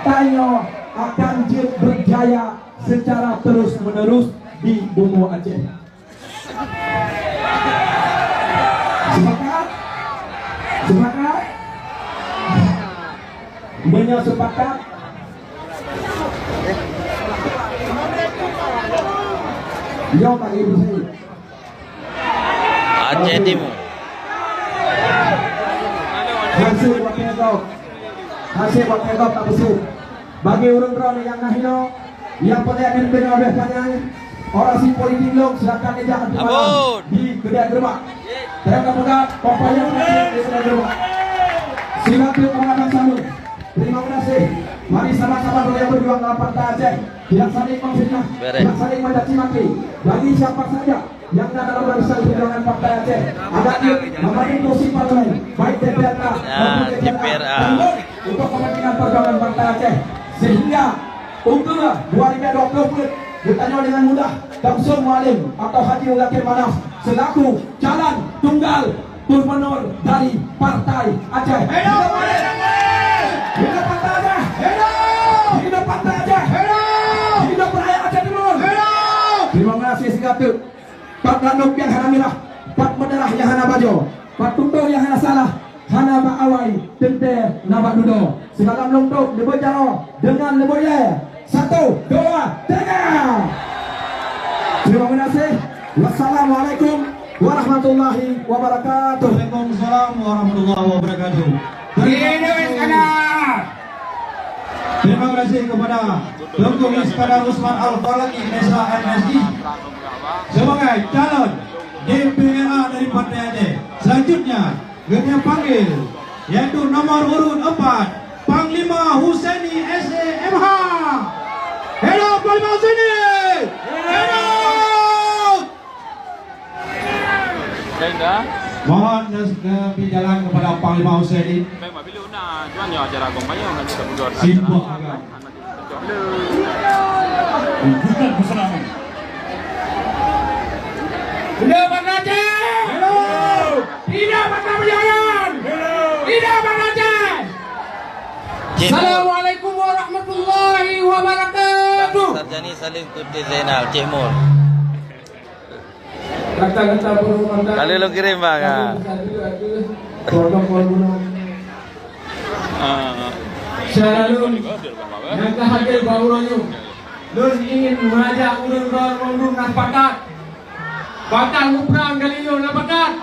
partainya akan berjaya secara terus-menerus di Bumi Aceh. Sepakat? Sepakat? Banyak sepakat? Ya Pak Ibu saya. Aceh Timur. Hasil buat pedok. Hasil buat pedok tak besar. Bagi urun-urun yang nahino, yang pada akan berabeh panjang, orasi politik lo silakan ejak di kedai gerbang. Terima kasih Papaya di kedai gerbang. Silakan pengadaan salu. Terima kasih. Mari sama-sama yang berjuang dalam Partai Aceh. Tidak saling memfitnah, tidak saling mencaci maki. Bagi siapa saja yang ada dalam barisan perjuangan Partai Aceh, ada membangun kursi parlemen, baik DPR maupun DPRA, untuk kepentingan perjuangan Partai Aceh, sehingga untuk 2020 bertanya dengan mudah Damsul Mualim atau Haji Ulakir Manaf selaku calon tunggal gubernur dari Partai Aceh. Hidup Partai Aceh! Hidup Partai Aceh! Hidup Partai Aceh! Hidup rakyat Aceh Timur! Terima kasih sekali. Pak Landok yang hana mirah, Pak Mederah yang hana bajo, Pak Tumpul yang hana salah, hana Pak Awai, Tente Nabak Dudo. Sekarang longtok lebojaro dengan leboye. 1, 2, 3. Terima kasih. Wassalamualaikum warahmatullahi wabarakatuh. Waalaikumsalam warahmatullahi wabarakatuh. Terima kasih kepada Dr. Iskandar Usman Al-Falaki Desa MSI sebagai calon DPRA dari Partai Aceh. Selanjutnya kami panggil yaitu nomor urut 4 Panglima Husaini SMH. Hello Panglima Husaini. Hello. Mohon berjalan kepada Panglima Husaini. Simbol agama. Hidup Bang Aceh! Hello. Hidup Bang Perjuangan! Hidup Bang Aceh! Assalamualaikum warahmatullahi wabarakatuh. Sarjani Salim Kuti Zainal Timur. Kata-kata berhubungan. Kali lo kirim bang. Protokol Shalom. Yang hadir bauranyu. Lun ingin mengajak ulun nampakat. Bakal nguprang kali yo nampakat.